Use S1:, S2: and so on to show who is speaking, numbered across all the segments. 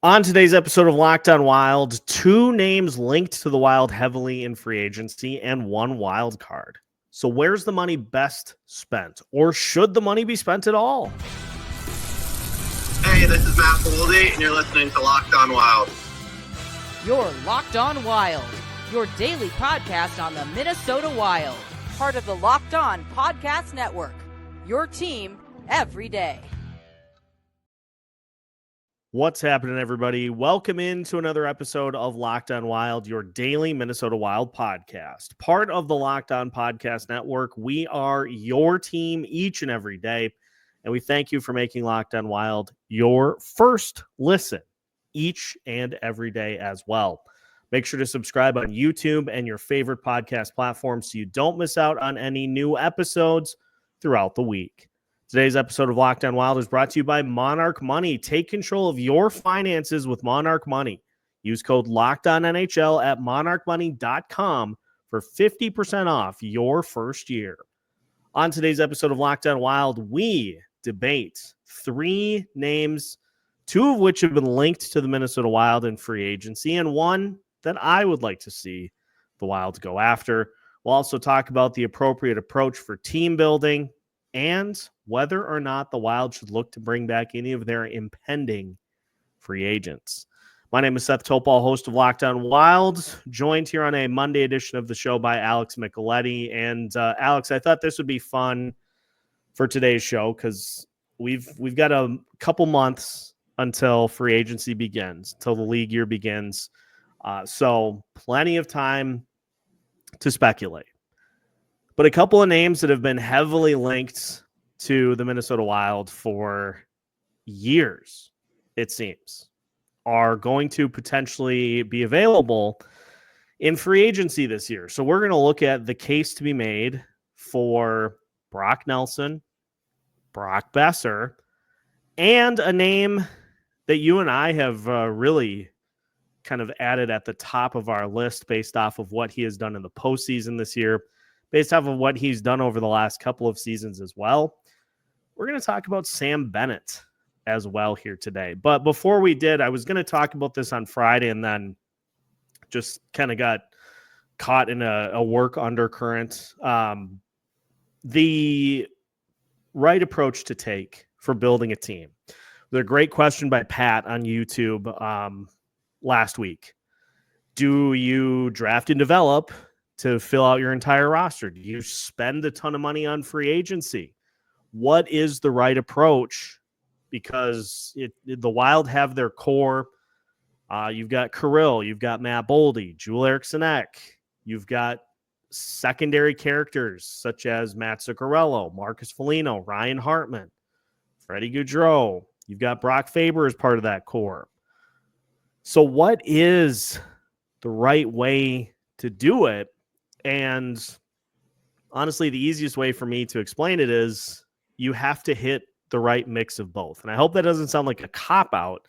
S1: On today's episode of Locked On Wild, two names linked to the Wild heavily in free agency and one wild card. So where's the money best spent? Or should the money be spent at all?
S2: Hey, this is Matt Boldy, and you're listening to Locked On Wild.
S3: You're Locked On Wild, your daily podcast on the Minnesota Wild. Part of the Locked On Podcast Network, your team every day.
S1: What's happening, everybody? Welcome into another episode of Locked On Wild, your daily Minnesota Wild podcast. Part of the Locked On Podcast Network. We are your team each and every day, and we thank you for making Locked On Wild your first listen each and every day as well. Make sure to subscribe on YouTube and your favorite podcast platforms so you don't miss out on any new episodes throughout the week. Today's episode of Locked On Wild is brought to you by Monarch Money. Take control of your finances with Monarch Money. Use code LOCKEDONNHL at monarchmoney.com for 50% off your first year. On today's episode of Locked On Wild, we debate three names, two of which have been linked to the Minnesota Wild in free agency, and one that I would like to see the Wild go after. We'll also talk about the appropriate approach for team building and whether or not the Wild should look to bring back any of their impending free agents. My name is Seth Toupal, host of Locked On Wild, joined here on a Monday edition of the show by Alex Micheletti. And Alex, I thought this would be fun for today's show because we've got a couple months until free agency begins, until the league year begins. So plenty of time to speculate. But a couple of names that have been heavily linked to the Minnesota Wild for years, it seems, are going to potentially be available in free agency this year. So we're going to look at the case to be made for Brock Nelson, Brock Boeser, and a name that you and I have really kind of added at the top of our list based off of what he has done in the postseason this year, based off of what he's done over the last couple of seasons as well. We're going to talk about Sam Bennett as well here today. But before we did, I was going to talk about this on Friday and then just kind of got caught in a work undercurrent. The right approach to take for building a team. There's a great question by Pat on YouTube last week. Do you draft and develop to fill out your entire roster? Do you spend a ton of money on free agency? What is the right approach? Because the Wild have their core. You've got Kirill, you've got Matt Boldy, Joel Eriksson-Ek. You've got secondary characters such as Matt Zuccarello, Marcus Foligno, Ryan Hartman, Freddie Gaudreau. You've got Brock Faber as part of that core. So what is the right way to do it? And honestly, the easiest way for me to explain it is you have to hit the right mix of both. And I hope that doesn't sound like a cop-out,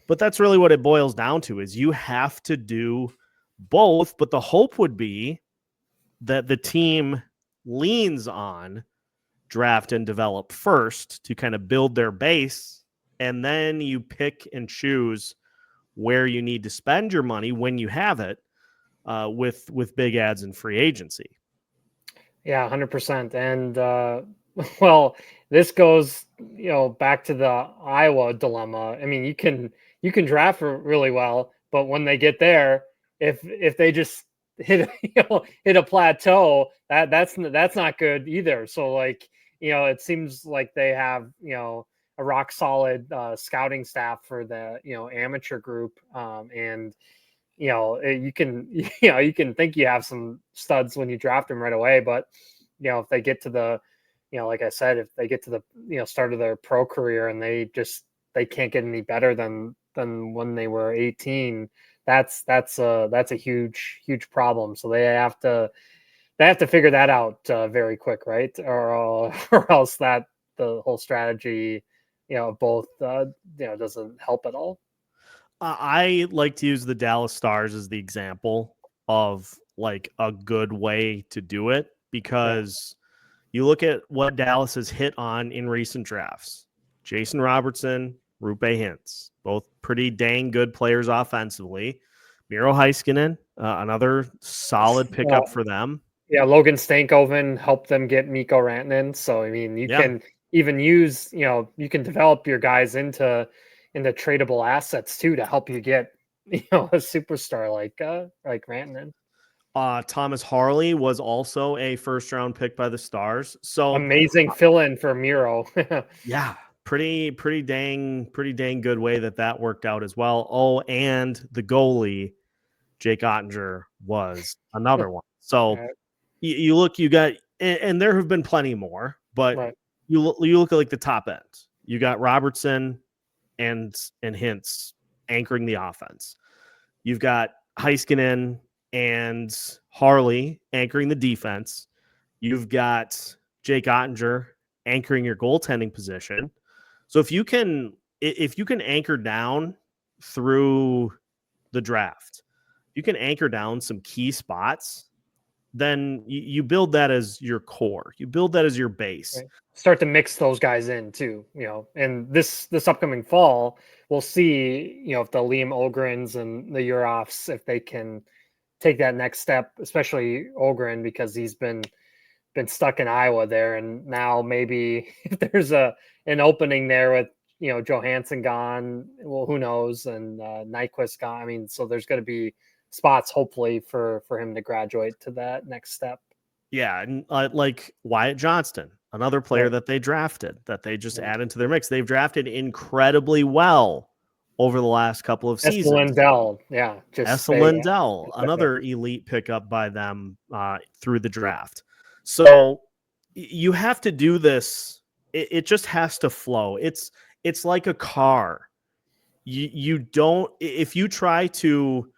S1: but that's really what it boils down to, is you have to do both. But the hope would be that the team leans on draft and develop first to kind of build their base, and then you pick and choose where you need to spend your money when you have it. With big ads in free agency.
S4: Yeah, 100%. And well, this goes, back to the Iowa dilemma. I mean, you can draft really well, but when they get there, if they just hit a plateau, that's not good either. So it seems like they have a rock solid scouting staff for the amateur group, and you can think you have some studs when you draft them right away, but if they get to the like I said, if they get to the start of their pro career and they can't get any better than when they were 18, that's a huge problem. So they have to figure that out very quick, right? Or else that the whole strategy both doesn't help at all.
S1: I like to use the Dallas Stars as the example of like a good way to do it, because you look at what Dallas has hit on in recent drafts. Jason Robertson, Rupe Hintz, both pretty dang good players offensively. Miro Heiskanen, another solid pickup for them.
S4: Yeah, Logan Stankoven helped them get Mikko Rantanen. So, I mean, you can even use, you can develop your guys into tradable assets too to help you get, a superstar like Rantanen.
S1: Thomas Harley was also a first-round pick by the Stars. So
S4: amazing fill-in for Miro.
S1: Yeah, pretty dang good way that worked out as well. Oh, and the goalie, Jake Ottinger, was another one. So you look, you got, and there have been plenty more, but you look at like the top end. You got Robertson and Hintz anchoring the offense. You've got Heiskanen and Harley anchoring the defense. You've got Jake Ottinger anchoring your goaltending position. So if you can anchor down through the draft, you can anchor down some key spots, then you build that as your core. You build that as your base.
S4: Right. Start to mix those guys in too, and this upcoming fall, we'll see, if the Liam Olgrens and the Uroffs, if they can take that next step, especially Olgren, because he's been stuck in Iowa there. And now maybe if there's an opening there with, Johansson gone, well, who knows? And Nyquist gone. I mean, so there's going to be spots hopefully for him to graduate to that next step.
S1: Yeah. And like Wyatt Johnston, another player that they drafted, that they just added to their mix. They've drafted incredibly well over the last couple of seasons.
S4: Lindell,
S1: Lindell, another elite pickup by them through the draft. So you have to do this. It just has to flow. It's like a car. You don't, if you try to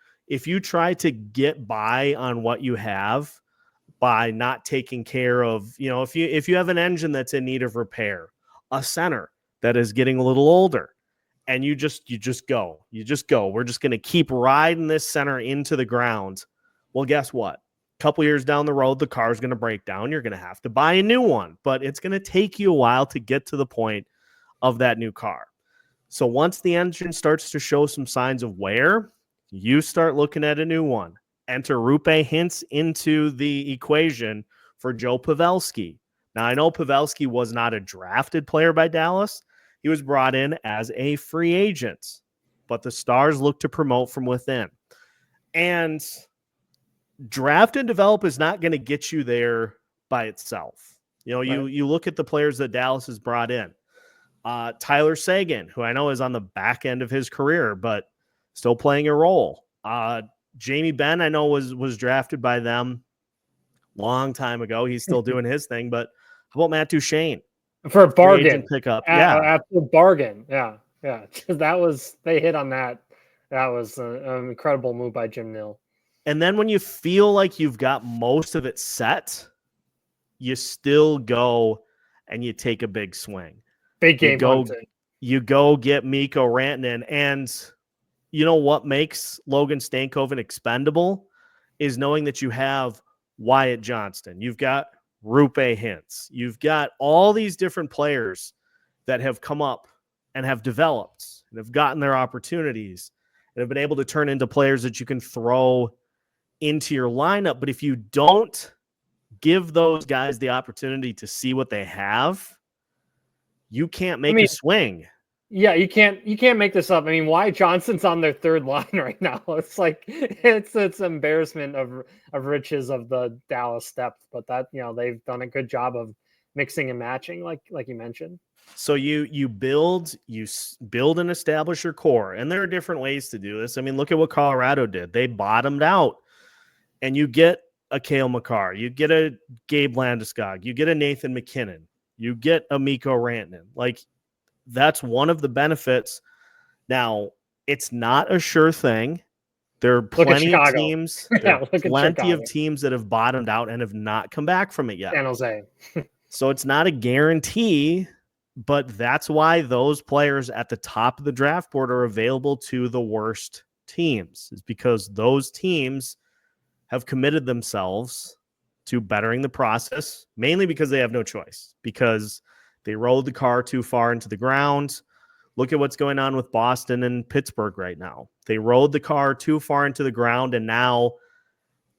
S1: get by on what you have by not taking care of, if you have an engine that's in need of repair, a center that is getting a little older, and you just go. We're just going to keep riding this center into the ground. Well, guess what? A couple years down the road, the car's going to break down. You're going to have to buy a new one, but it's going to take you a while to get to the point of that new car. So once the engine starts to show some signs of wear, you start looking at a new one. Enter Rupe Hintz into the equation for Joe Pavelski. Now, I know Pavelski was not a drafted player by Dallas. He was brought in as a free agent, but the Stars look to promote from within. And draft and develop is not going to get you there by itself. You look at the players that Dallas has brought in. Tyler Seguin, who I know is on the back end of his career, but still playing a role. Jamie Benn, I know was drafted by them long time ago. He's still doing his thing, but how about Matt Duchene?
S4: For a bargain
S1: pickup.
S4: Absolute bargain. Yeah. They hit on that. That was an incredible move by Jim Nill.
S1: And then when you feel like you've got most of it set, you still go and you take a big swing.
S4: Big game.
S1: You go get Mikko Rantanen. And you know what makes Logan Stankoven expendable is knowing that you have Wyatt Johnston. You've got Rupe Hintz. You've got all these different players that have come up and have developed and have gotten their opportunities and have been able to turn into players that you can throw into your lineup. But if you don't give those guys the opportunity to see what they have, you can't make a swing.
S4: Yeah, you can't make this up. I mean, Wyatt Johnston's on their third line right now. It's like it's embarrassment of riches of the Dallas depth, but that they've done a good job of mixing and matching, like you mentioned.
S1: So you build and establish your core, and there are different ways to do this. I mean, look at what Colorado did. They bottomed out, and you get a Cale Makar, you get a Gabe Landeskog, you get a Nathan McKinnon, you get a Mikko Rantanen. Like, that's one of the benefits. Now, it's not a sure thing. There are plenty of teams. Plenty of teams that have bottomed out and have not come back from it yet.
S4: San Jose.
S1: So it's not a guarantee, but that's why those players at the top of the draft board are available to the worst teams, is because those teams have committed themselves to bettering the process, mainly because they have no choice, because they rode the car too far into the ground. Look at what's going on with Boston and Pittsburgh right now. They rode the car too far into the ground, and now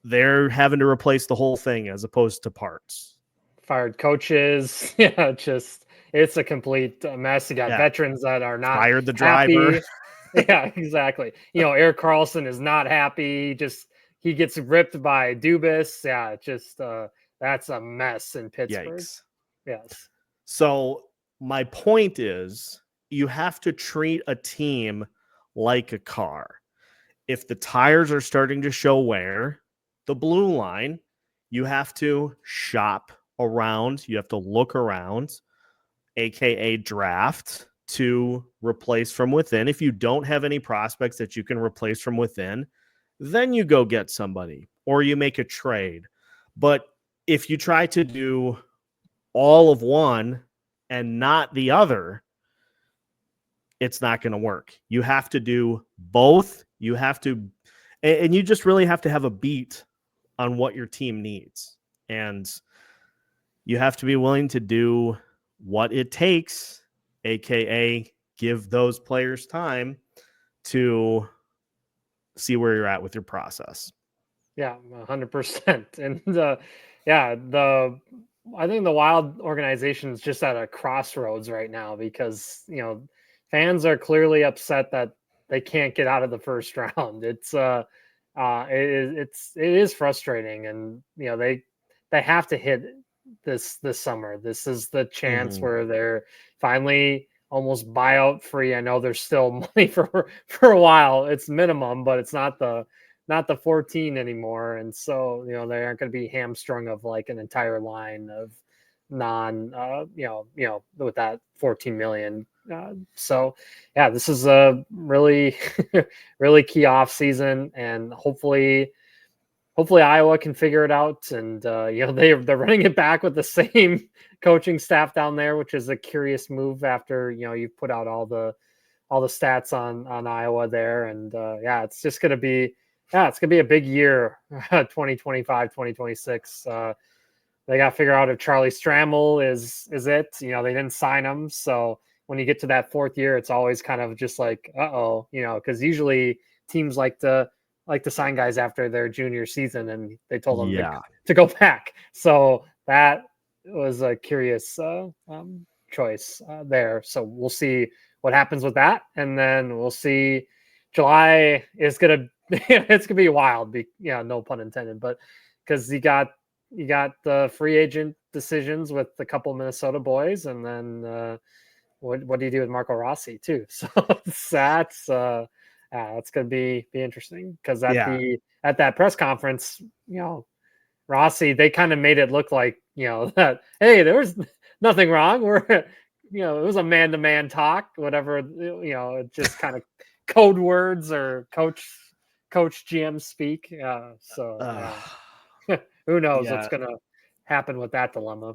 S1: they're having to replace the whole thing as opposed to parts.
S4: Fired coaches. Yeah, just it's a complete mess. You got veterans that are not
S1: fired the
S4: happy.
S1: driver.
S4: Yeah, exactly. Eric Carlson is not happy. He gets ripped by Dubas. Yeah, that's a mess in Pittsburgh.
S1: Yikes.
S4: Yes.
S1: So my point is, you have to treat a team like a car. If the tires are starting to show wear, the blue line, you have to shop around. You have to look around, aka draft, to replace from within. If you don't have any prospects that you can replace from within, then you go get somebody or you make a trade. But if you try to do all of one and not the other, it's not going to work. You have to do both. You have to, and you just really have to have a beat on what your team needs. And you have to be willing to do what it takes, aka give those players time to see where you're at with your process.
S4: Yeah, 100%. And I think the Wild organization is just at a crossroads right now because fans are clearly upset that they can't get out of the first round. It is frustrating, and they have to hit this summer. This is the chance where they're finally almost buyout free. I know there's still money for a while. It's minimum, but it's not the 14 anymore. And so, they aren't going to be hamstrung of like an entire line of with that 14 million. So yeah, this is a really, really key off season, and hopefully Iowa can figure it out. And they're running it back with the same coaching staff down there, which is a curious move after you've put out all the stats on Iowa there. And it's just gonna be a big year, 2025, 2026. They got to figure out if Charlie Stramel is it. They didn't sign him, so when you get to that fourth year, it's always kind of just like, because usually teams like to sign guys after their junior season, and they told them to go back. So that was a curious choice there. So we'll see what happens with that, and then we'll see. July is gonna it's gonna be wild. No pun intended, but because you got the free agent decisions with a couple Minnesota boys, and then what do you do with Marco Rossi too? So that's it's going to be interesting because at that press conference, Rossi, they kind of made it look like that hey, there was nothing wrong. We're it was a man-to-man talk, whatever. Just kind of code words or coach GM speak. Who knows what's going to happen with that dilemma.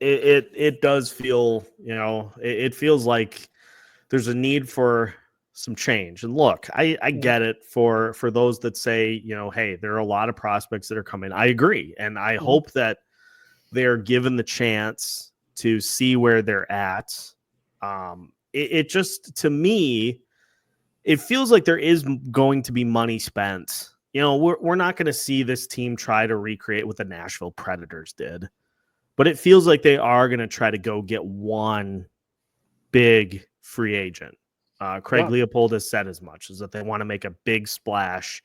S1: It does feel, it feels like there's a need for some change. And look, I get it for those that say, hey, there are a lot of prospects that are coming. I agree. And I hope that they're given the chance to see where they're at. It just, to me, it feels like there is going to be money spent. We're not going to see this team try to recreate what the Nashville Predators did. But it feels like they are going to try to go get one big free agent. Craig Leopold has said as much, is that they want to make a big splash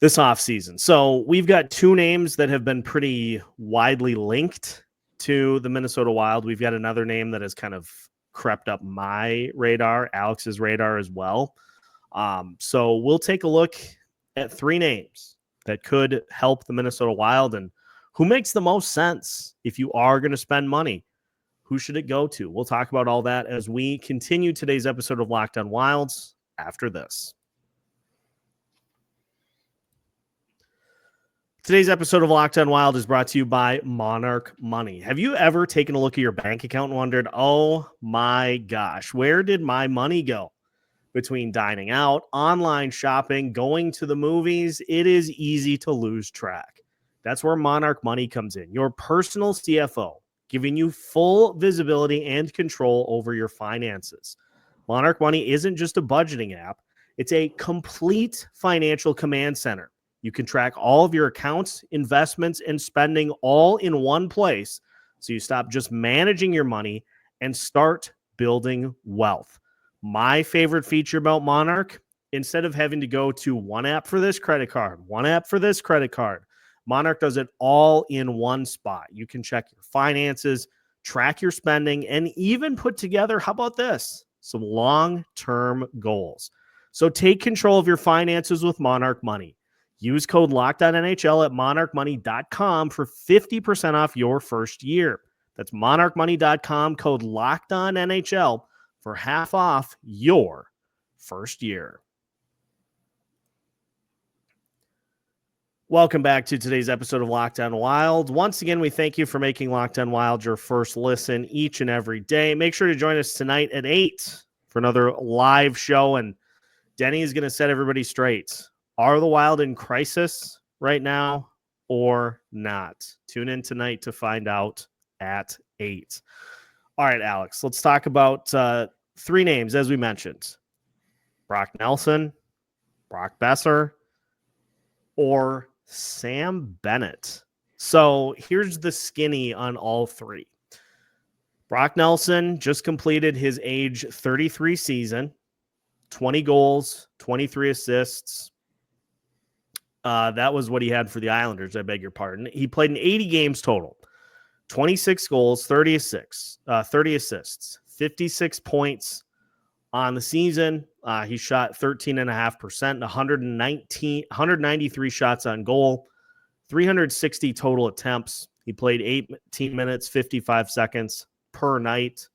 S1: this offseason. So we've got two names that have been pretty widely linked to the Minnesota Wild. We've got another name that has kind of crept up my radar, Alex's radar as well. So we'll take a look at three names that could help the Minnesota Wild, and who makes the most sense if you are going to spend money. Who should it go to? We'll talk about all that as we continue today's episode of Locked On Wilds after this. Today's episode of Locked On Wild is brought to you by Monarch Money. Have you ever taken a look at your bank account and wondered, oh my gosh, where did my money go? Between dining out, online shopping, going to the movies, it is easy to lose track. That's where Monarch Money comes in, your personal CFO, giving you full visibility and control over your finances. Monarch Money isn't just a budgeting app. It's a complete financial command center. You can track all of your accounts, investments, and spending all in one place. So you stop just managing your money and start building wealth. My favorite feature about Monarch, instead of having to go to one app for this credit card, one app for this credit card, Monarch does it all in one spot. You can check your finances, track your spending, and even put together, how about this, some long-term goals. So take control of your finances with Monarch Money. Use code LOCKEDONNHL at monarchmoney.com for 50% off your first year. That's monarchmoney.com, code LOCKEDONNHL for half off your first year. Welcome back to today's episode of Locked On Wild. Once again, we thank you for making Locked On Wild your first listen each and every day. Make sure to join us tonight at 8 for another live show. And Denny is going to set everybody straight. Are the Wild in crisis right now or not? Tune in tonight to find out at 8. All right, Alex, let's talk about 3 names, as we mentioned. Brock Nelson, Brock Boeser, or Sam Bennett. So here's the skinny on all 3. Brock Nelson just completed his age 33 season, 20 goals, 23 assists. That was what he had for the Islanders, I beg your pardon. He played in 80 games total, 26 goals, 30 assists, 56 points on the season. He shot 13.5%, 193 shots on goal, 360 total attempts. He played 18 minutes, 55 seconds per night.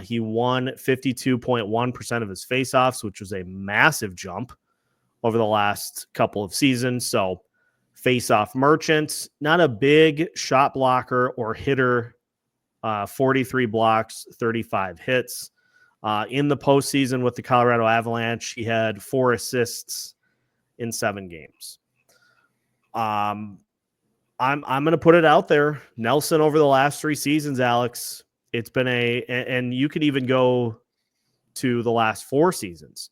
S1: He won 52.1% of his faceoffs, which was a massive jump over the last couple of seasons. So faceoff merchant, not a big shot blocker or hitter, 43 blocks, 35 hits. In the postseason with the Colorado Avalanche, he had 4 assists in 7 games. I'm going to put it out there. Nelson over the last 3 seasons, Alex, it's been and you could even go to the last 4 seasons.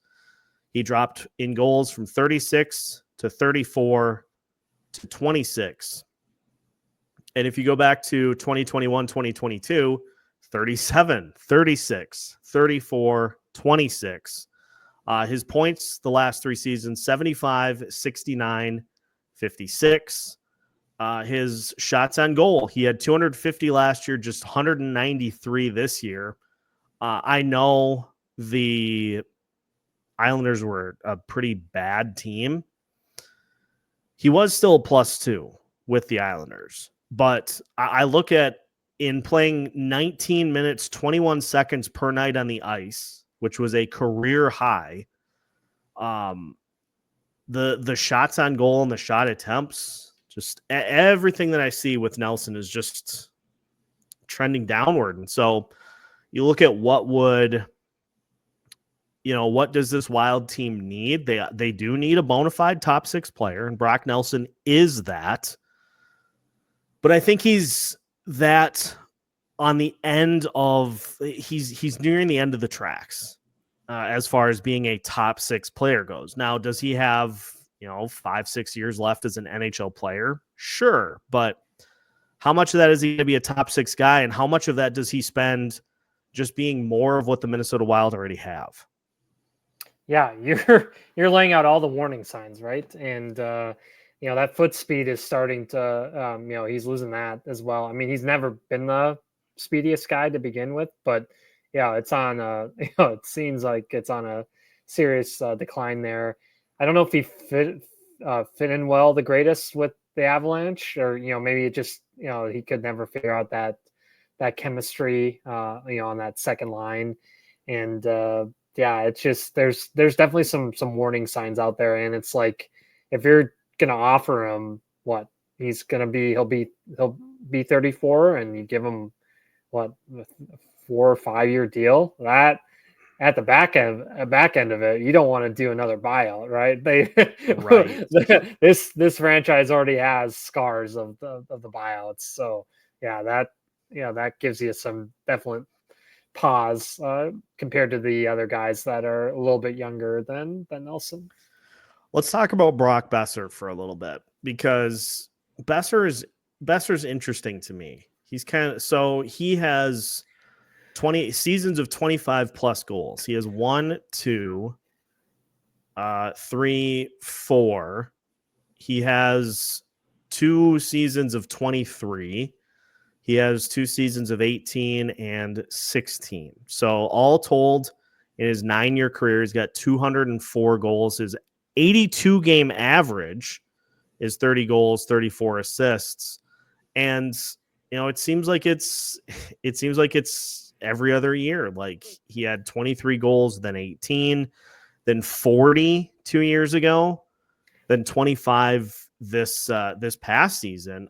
S1: He dropped in goals from 36 to 34 to 26. And if you go back to 2021, 2022, 37, 36, 34, 26. His points the last 3 seasons, 75, 69, 56. His shots on goal, he had 250 last year, just 193 this year. I know the Islanders were a pretty bad team. He was still a +2 with the Islanders. But I look at in playing 19 minutes, 21 seconds per night on the ice, which was a career high. The shots on goal and the shot attempts, just everything that I see with Nelson is just trending downward. And so you look at what does this Wild team need? They do need a bona fide top 6 player, and Brock Nelson is that. But I think he's that on the end of he's nearing the end of the tracks as far as being a top 6 player goes. Now, does he have 5-6 years left as an NHL player? Sure, but how much of that is he going to be a top 6 guy, and how much of that does he spend just being more of what the Minnesota Wild already have?
S4: Yeah, you're laying out all the warning signs, right? And that foot speed is starting to, he's losing that as well. I mean, he's never been the speediest guy to begin with, but yeah, it's on it seems like it's on a serious decline there. I don't know if he fit in well the greatest with the Avalanche, or maybe it just he could never figure out that chemistry on that second line. And yeah, it's just there's definitely some warning signs out there, and it's like if you're gonna offer him what he'll be 34, and you give him what a 4 or 5 year deal, that at the back end of it, you don't want to do another buyout, right? Right. This franchise already has scars of the buyouts, so yeah, that gives you some pause compared to the other guys that are a little bit younger than Nelson.
S1: Let's talk about Brock Boeser for a little bit, because Boeser's interesting to me. He has 20 seasons of 25 plus goals. He has 1, 2, 3, 4. He has 2 seasons of 23. He has 2 seasons of 18 and 16. So all told, in his 9-year career, he's got 204 goals. His 82 game average is 30 goals, 34 assists. And, it seems like it's every other year. Like, he had 23 goals, then 18, then 40 2 years ago, then 25 this past season.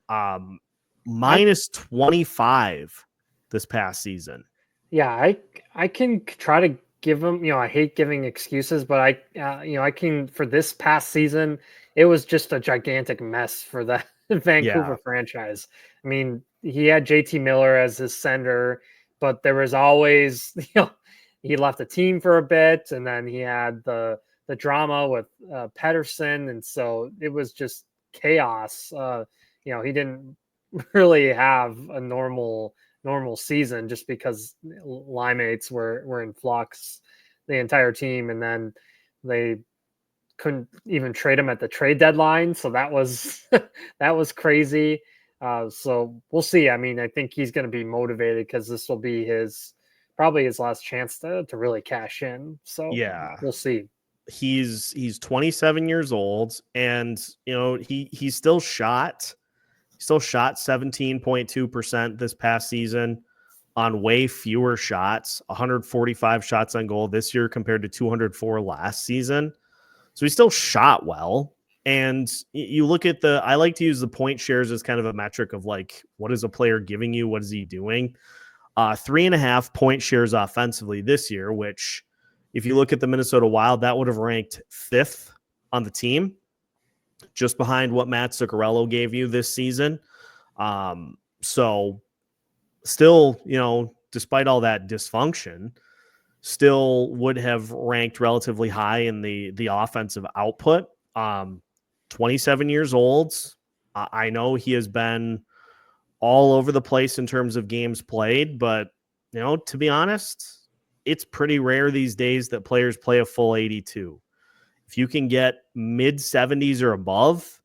S1: Minus 25 this past season.
S4: Yeah, I can try to give him, I hate giving excuses, but I can, for this past season, it was just a gigantic mess for the Vancouver franchise. I mean, he had JT Miller as his center, but there was always, he left the team for a bit, and then he had the drama with Pettersson, and so it was just chaos. He didn't really have a normal season just because Limates were in flux, the entire team, and then they couldn't even trade him at the trade deadline, so that was that was crazy. So we'll see. I mean, I think he's going to be motivated because this will be probably his last chance to really cash in. So
S1: yeah,
S4: we'll see.
S1: He's 27 years old, and he still shot 17.2% this past season on way fewer shots, 145 shots on goal this year compared to 204 last season. So he still shot well. And you look at I like to use the point shares as kind of a metric of like, what is a player giving you? What is he doing? 3.5 point shares offensively this year, which if you look at the Minnesota Wild, that would have ranked 5th on the team, just behind what Matt Zuccarello gave you this season. So still, despite all that dysfunction, still would have ranked relatively high in the offensive output. 27 years old. I know he has been all over the place in terms of games played, but to be honest, it's pretty rare these days that players play a full 82. If you can get mid 70s or above,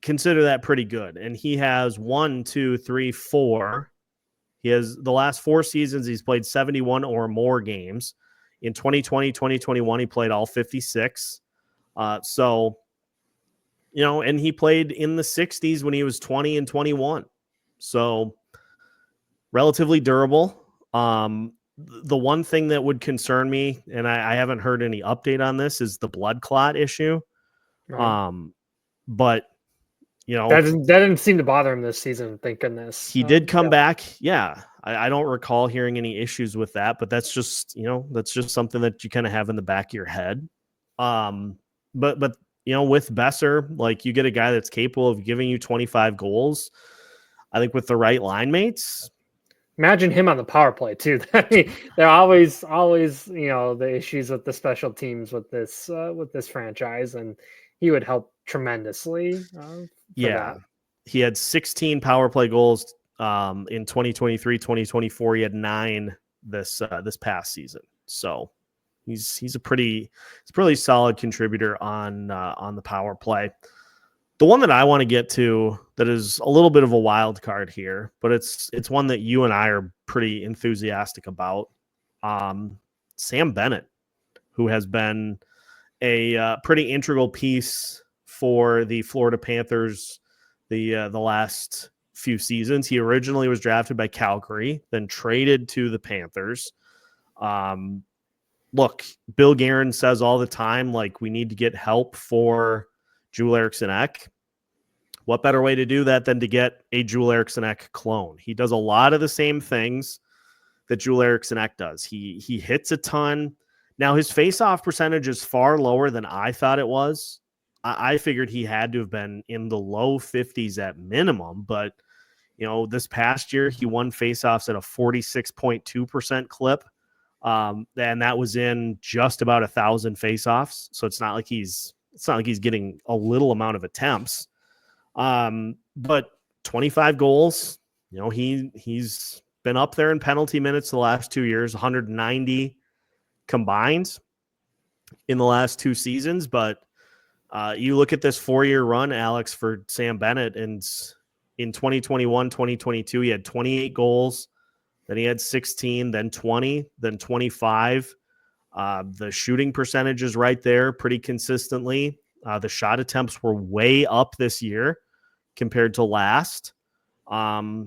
S1: consider that pretty good. And he has 1, 2, 3, 4. He has the last 4 seasons, he's played 71 or more games. In 2020, 2021, he played all 56. And he played in the 60s when he was 20 and 21. So relatively durable. The one thing that would concern me, and I haven't heard any update on this, is the blood clot issue.
S4: Right.
S1: But
S4: that didn't seem to bother him this season. Thank goodness.
S1: He did come back. Yeah. I don't recall hearing any issues with that, but that's just something that you kind of have in the back of your head. But with Boeser, like, you get a guy that's capable of giving you 25 goals. I think with the right line mates.
S4: Imagine him on the power play too. I mean, there are always the issues with the special teams with this franchise, and he would help tremendously.
S1: Yeah, he had 16 power play goals in 2023, 2024. He had 9 this past season. So he's a pretty solid contributor on the power play. The one that I want to get to that is a little bit of a wild card here, but it's one that you and I are pretty enthusiastic about. Sam Bennett, who has been a pretty integral piece for the Florida Panthers the last few seasons. He originally was drafted by Calgary, then traded to the Panthers. Look, Bill Guerin says all the time, like, we need to get help for Joel Eriksson Ek. What better way to do that than to get a Joel Eriksson Ek clone? He does a lot of the same things that Joel Eriksson Ek does. He hits a ton. Now, his face-off percentage is far lower than I thought it was. I figured he had to have been in the low 50s at minimum, but This past year he won faceoffs at a 46.2% clip. And that was in just about 1,000 faceoffs. So it's not like he's getting a little amount of attempts. But 25 goals, he's been up there in penalty minutes the last 2 years, 190 combined in the last 2 seasons. But you look at this 4-year run, Alex, for Sam Bennett, and in 2021, 2022, he had 28 goals. Then he had 16, then 20, then 25. The shooting percentage is right there pretty consistently. The shot attempts were way up this year compared to last. I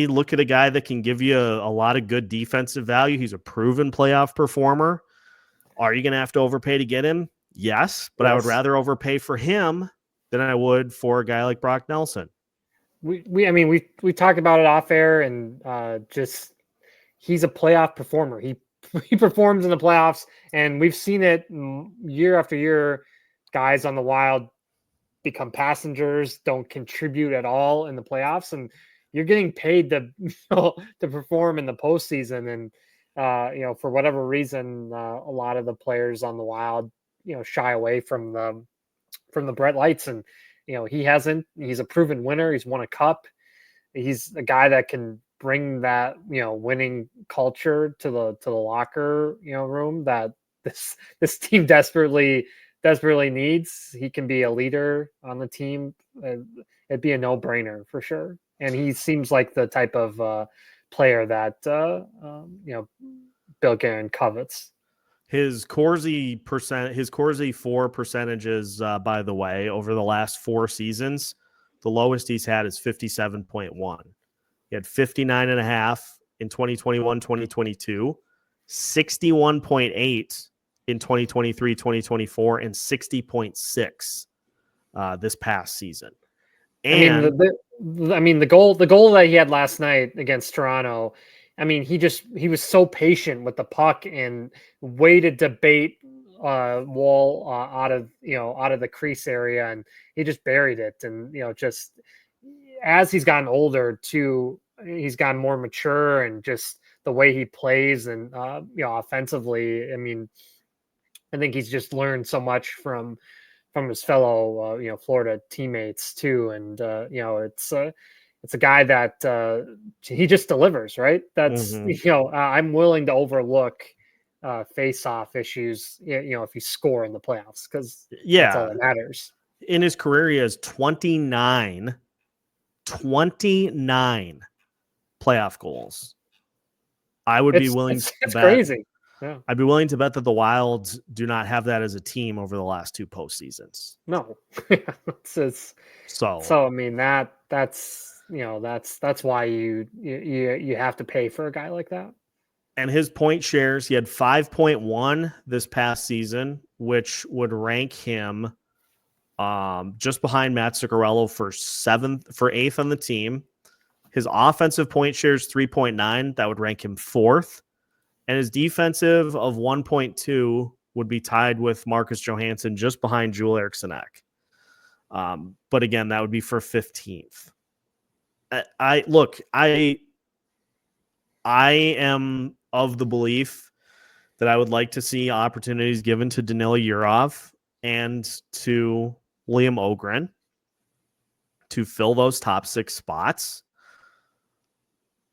S1: look at a guy that can give you a lot of good defensive value. He's a proven playoff performer. Are you going to have to overpay to get him? Yes, but I would rather overpay for him than I would for a guy like Brock Nelson.
S4: We talked about it off air, and just he's a playoff performer. He performs in the playoffs, and we've seen it year after year. Guys on the Wild become passengers, don't contribute at all in the playoffs, and you're getting paid to perform in the postseason. And for whatever reason, a lot of the players on the Wild shy away from the bright lights, and he hasn't. He's a proven winner. He's won a cup. He's a guy that can bring that winning culture to the locker room that this team desperately needs. He can be a leader on the team. It'd be a no-brainer for sure. And he seems like the type of player that Bill Guerin covets.
S1: His Corsi 4 percentages, by the way, over the last 4 seasons, the lowest he's had is 57.1. He had 59.5 in 2021, 2022, 61.8 in 2023, 2024, and 60.6 this past season. And
S4: the goal that he had last night against Toronto, he was so patient with the puck and waited to bait Wall out of the crease area, and he just buried it. And just as he's gotten older too, he's gotten more mature, and just the way he plays and offensively. I think he's just learned so much from his fellow Florida teammates too, and it's a guy that he just delivers, right? That's I'm willing to overlook face-off issues, if you score in the playoffs, because that's all that matters.
S1: In his career, he has 29 playoff goals. I would be willing to bet. Crazy. Yeah. I'd be willing to bet that the Wild do not have that as a team over the last 2 postseasons.
S4: No. That's why you have to pay for a guy like that.
S1: And his point shares, he had 5.1 this past season, which would rank him just behind Matt Zuccarello for 8th on the team. His offensive point shares 3.9, that would rank him 4th. And his defensive of 1.2 would be tied with Marcus Johansson just behind Joel Erikssonek. But again, that would be for 15th. I am of the belief that I would like to see opportunities given to Danila Yurov and to Liam Ogren to fill those top 6 spots.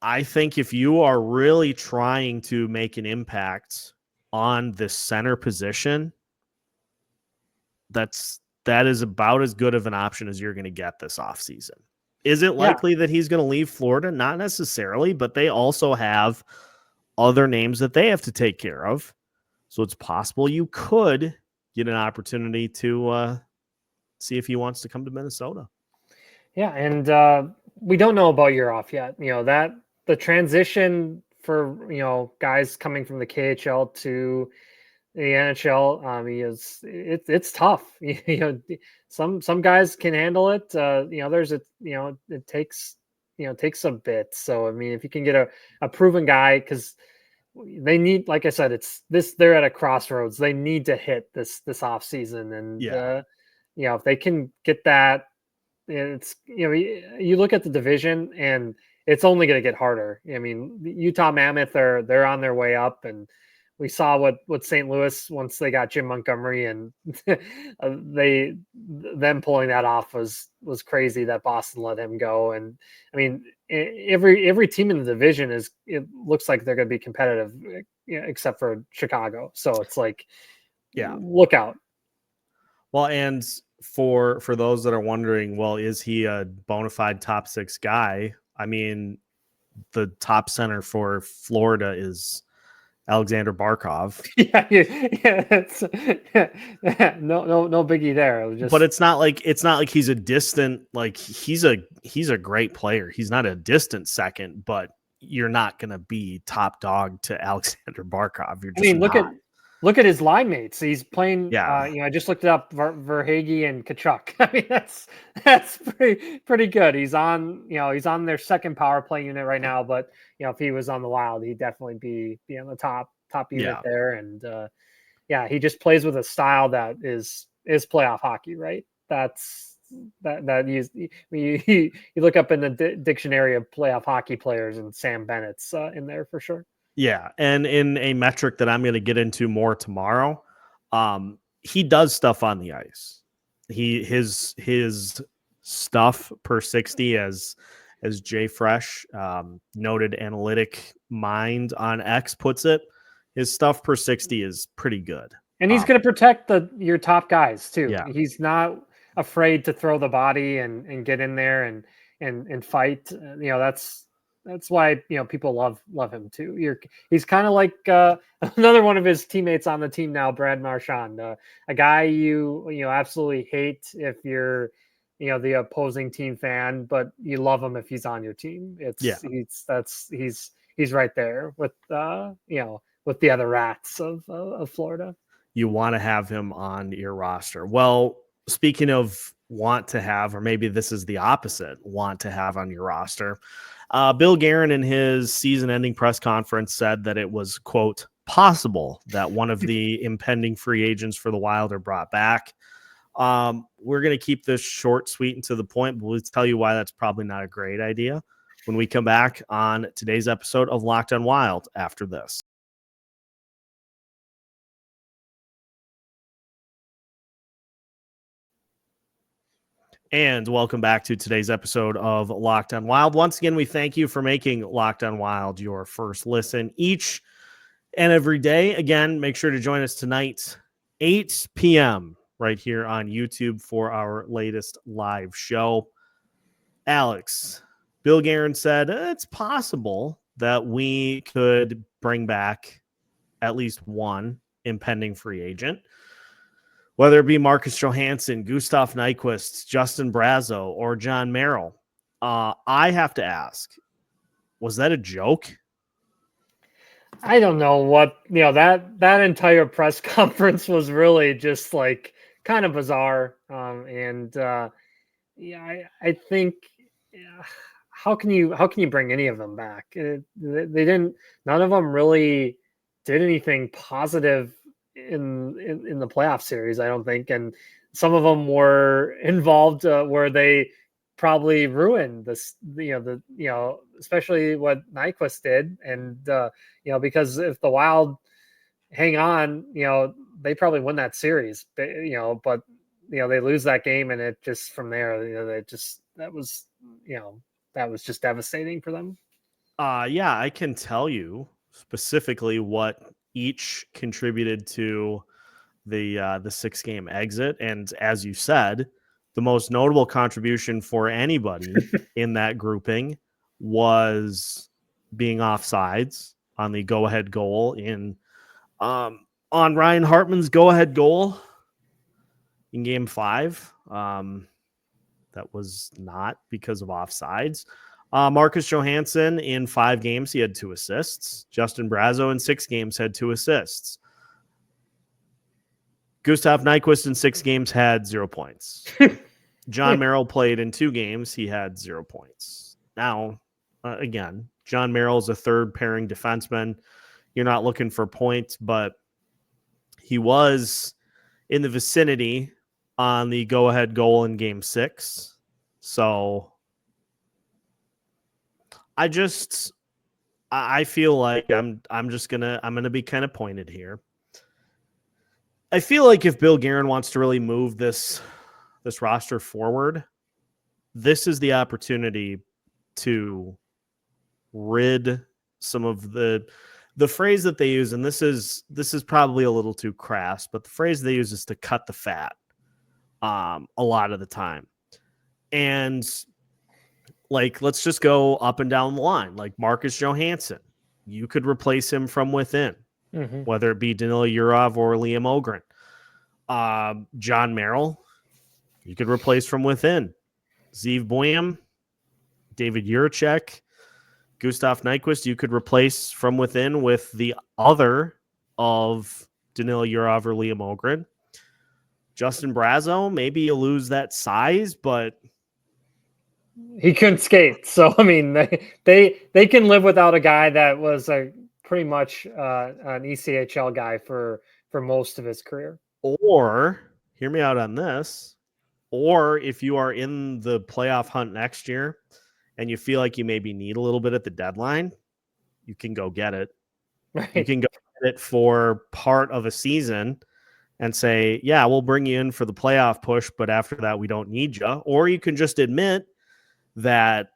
S1: I think if you are really trying to make an impact on the center position, that is about as good of an option as you're going to get this offseason. Is it likely that he's going to leave Florida? Not necessarily, but they also have other names that they have to take care of. So it's possible you could get an opportunity to see if he wants to come to Minnesota.
S4: Yeah, and we don't know about Yurov yet. That the transition for guys coming from the KHL to the NHL, it's tough. Some guys can handle it. It takes a bit. So if you can get a proven guy, because they need, like I said, they're at a crossroads. They need to hit this off season, and if they can get that it's, you look at the division and it's only going to get harder. I mean, Utah Mammoth they're on their way up, and we saw what St. Louis, once they got Jim Montgomery, and them pulling that off was crazy that Boston let him go. And I mean, every team in the division it looks like they're going to be competitive, except for Chicago. So it's like, look out.
S1: Well, and for those that are wondering, well, is he a bona fide top 6 guy? I mean, the top center for Florida is Alexander Barkov.
S4: No biggie there.
S1: But it's not like he's a distant, like he's a great player. He's not a distant second, but you're not going to be top dog to Alexander Barkov. You're just
S4: look at his line mates. He's playing.
S1: Yeah.
S4: I just looked it up. Verhaeghe and Kachuk. I mean, that's pretty good. He's on their second power play unit right now. But if he was on the Wild, he'd definitely be on the top unit there. And he just plays with a style that is playoff hockey, right? You look up in the dictionary of playoff hockey players, and Sam Bennett's in there for sure.
S1: Yeah, and in a metric that I'm going to get into more tomorrow, he does stuff on the ice. His stuff per 60, as Jay Fresh, noted analytic mind on X puts it, his stuff per 60 is pretty good.
S4: And he's going to protect your top guys too.
S1: Yeah.
S4: He's not afraid to throw the body and get in there and fight. That's why people love him too. He's kind of like another one of his teammates on the team now, Brad Marchand, a guy you absolutely hate if you're the opposing team fan, but you love him if he's on your team. He's right there with with the other rats of Florida.
S1: You want to have him on your roster. Well, speaking of want to have, or maybe this is the opposite, want to have on your roster. Bill Guerin in his season-ending press conference said that it was, quote, possible that one of the impending free agents for the Wild are brought back. We're going to keep this short, sweet, and to the point, but we'll tell you why that's probably not a great idea when we come back on today's episode of Locked on Wild after this. And welcome back to today's episode of Locked on Wild. Once again, we thank you for making Locked on Wild your first listen each and every day. Again, make sure to join us tonight, 8 p.m. right here on YouTube for our latest live show. Alex, Bill Guerin said it's possible that we could bring back at least one impending free agent, whether it be Marcus Johansson, Gustav Nyquist, Justin Brazeau, or John Merrill. I have to ask, was that a joke?
S4: I don't know what, that entire press conference was really just like kind of bizarre. I think, how can you bring any of them back? They didn't, none of them really did anything positive in the playoff series, I don't think, and some of them were involved where they probably ruined this, especially what Nyquist did, and because if the Wild hang on, they probably win that series, but they lose that game, and it just from there, that was just devastating for them.
S1: I can tell you specifically what each contributed to the 6-game exit. And as you said, the most notable contribution for anybody in that grouping was being offsides on the go-ahead goal on Ryan Hartman's go-ahead goal in Game 5. That was not because of offsides. Marcus Johansson in 5 games, he had 2 assists. Justin Brazeau in 6 games had 2 assists. Gustav Nyquist in 6 games had 0 points. John Merrill played in 2 games. He had 0 points. Now, again, John Merrill is a third pairing defenseman. You're not looking for points, but he was in the vicinity on the go-ahead goal in Game 6. So I feel like I'm gonna be kind of pointed here. I feel like if Bill Guerin wants to really move this roster forward, this is the opportunity to rid some of the phrase that they use, and this is probably a little too crass, but the phrase they use is to cut the fat a lot of the time. And like, let's just go up and down the line. Like Marcus Johansson, you could replace him from within, whether it be Danila Yurov or Liam Ogren. John Merrill, you could replace from within. Zeev Boehm, David Juracek, Gustav Nyquist, you could replace from within with the other of Danila Yurov or Liam Ogren. Justin Brazeau, maybe you lose that size, but
S4: he couldn't skate. So I mean, they can live without a guy that was pretty much an ECHL guy for most of his career.
S1: Or hear me out on this. Or if you are in the playoff hunt next year and you feel like you maybe need a little bit at the deadline, you can go get it. Right. You can go get it for part of a season and say, yeah, we'll bring you in for the playoff push, but after that, we don't need you. Or you can just admit that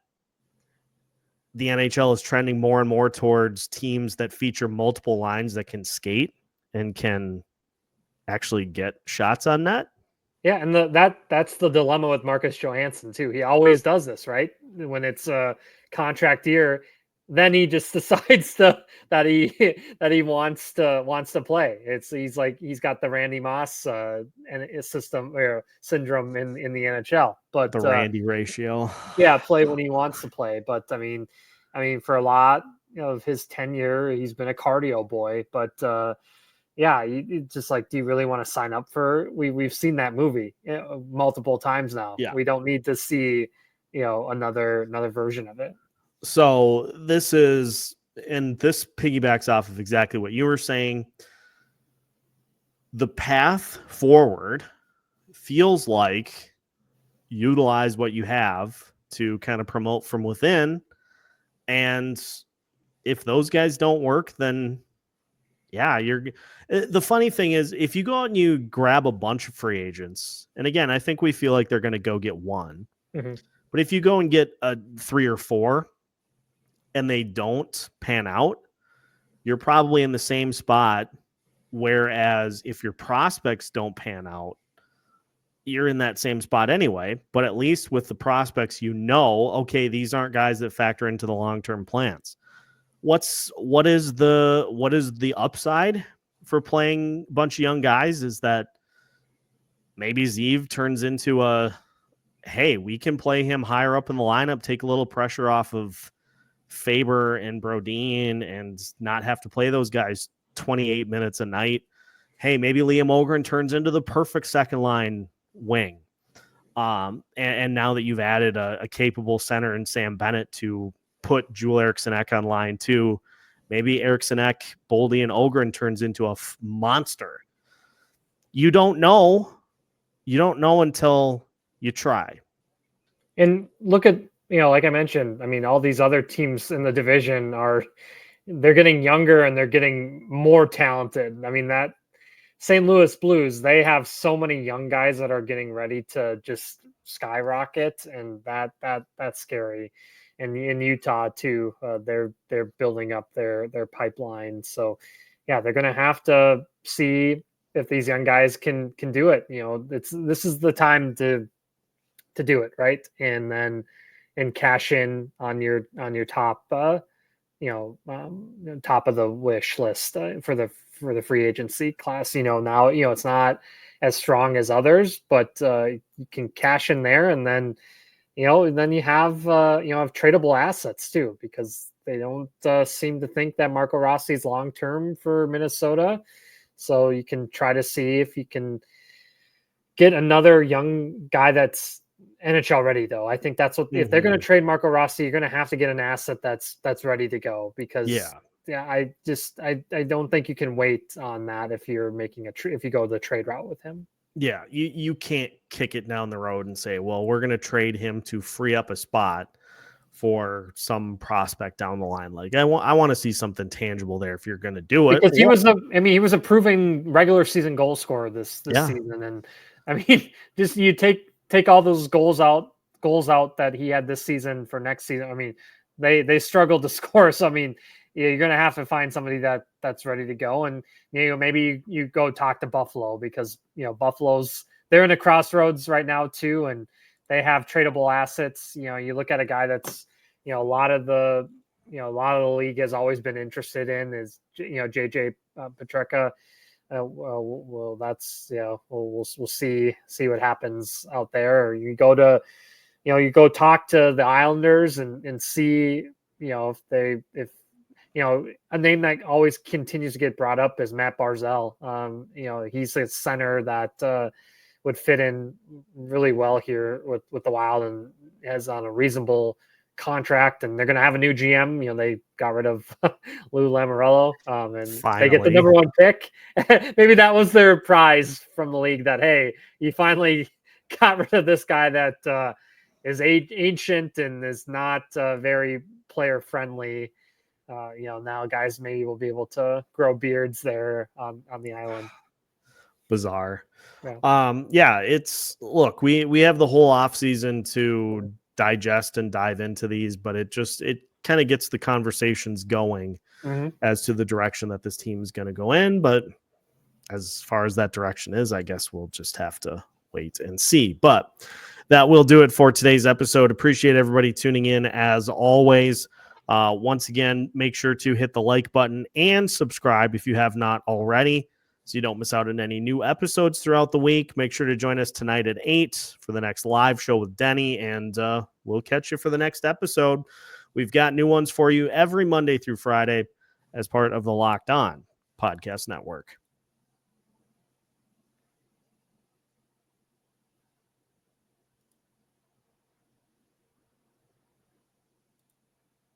S1: the NHL is trending more and more towards teams that feature multiple lines that can skate and can actually get shots on net.
S4: Yeah, and that's the dilemma with Marcus Johansson too. He always does this, right? When it's a contract year, then he just decides that he wants to play. He's got the Randy Moss and system or syndrome in the NHL, but
S1: the Randy ratio.
S4: Yeah, play when he wants to play. But I mean, for a lot of his tenure, he's been a cardio boy. But yeah, you just like, do you really want to sign up for? We've seen that movie multiple times now.
S1: Yeah.
S4: We don't need to see another version of it.
S1: So this piggybacks off of exactly what you were saying. The path forward feels like utilize what you have to kind of promote from within. And if those guys don't work, then yeah, the funny thing is, if you go out and you grab a bunch of free agents, and again, I think we feel like they're going to go get one, but if you go and get 3 or 4 and they don't pan out, you're probably in the same spot. Whereas if your prospects don't pan out, you're in that same spot anyway. But at least with the prospects, okay, these aren't guys that factor into the long-term plans. What is the upside for playing a bunch of young guys is that maybe Zeev turns into hey, we can play him higher up in the lineup, take a little pressure off of Faber and Brodin and not have to play those guys 28 minutes a night. Hey, maybe Liam Ogren turns into the perfect second line wing. And now that you've added a capable center in Sam Bennett to put Joel Eriksson Ek on line 2, maybe Eriksson Ek, Boldy, and Ogren turns into a monster. You don't know. You don't know until you try.
S4: And look at, like I mentioned, I mean, all these other teams in the division they're getting younger and they're getting more talented. I mean, that St. Louis Blues, they have so many young guys that are getting ready to just skyrocket, and that's scary. And in Utah too, they're building up their pipeline. So yeah, they're going to have to see if these young guys can do it. This is the time to do it, right? And cash in on your top, top of the wish list for the free agency class. Now it's not as strong as others, but you can cash in there, and then then you have tradable assets too, because they don't seem to think that Marco Rossi is long term for Minnesota. So you can try to see if you can get another young guy that's NHL ready, though. I think that's what if they're going to trade Marco Rossi, you're going to have to get an asset that's ready to go, because I don't think you can wait on that if you're making if you go the trade route with him.
S1: Yeah, you can't kick it down the road and say, well, we're going to trade him to free up a spot for some prospect down the line. Like I want to see something tangible there if you're going to do it.
S4: Because he was a proven regular season goal scorer this
S1: Yeah.
S4: season. And I mean, just you take all those goals out that he had this season for next season. I mean, they struggled to score. So I mean, you're going to have to find somebody that's ready to go. And maybe you go talk to Buffalo, because they're in a crossroads right now too, and they have tradable assets. You look at a guy that's a lot of the league has always been interested in is JJ Petreka. Well, that's we'll see what happens out there. Or you go talk to the Islanders and see if a name that always continues to get brought up is Matt Barzal. He's a center that would fit in really well here with the Wild, and has on a reasonable contract, and they're going to have a new GM. They got rid of Lou Lamoriello, and
S1: finally
S4: they get the number 1 pick. Maybe that was their prize from the league, that, hey, you finally got rid of this guy that is ancient and is not very player friendly. Now guys maybe will be able to grow beards there on the island.
S1: Bizarre.
S4: Yeah.
S1: It's look, we have the whole off season to digest and dive into these, but it kind of gets the conversations going as to the direction that this team is going to go in. But as far as that direction is, I guess we'll just have to wait and see. But that will do it for today's episode. Appreciate everybody tuning in as always. Once again, make sure to hit the like button and subscribe if you have not already, so you don't miss out on any new episodes throughout the week. Make sure to join us tonight at 8 for the next live show with Denny, and we'll catch you for the next episode. We've got new ones for you every Monday through Friday as part of the Locked On Podcast Network.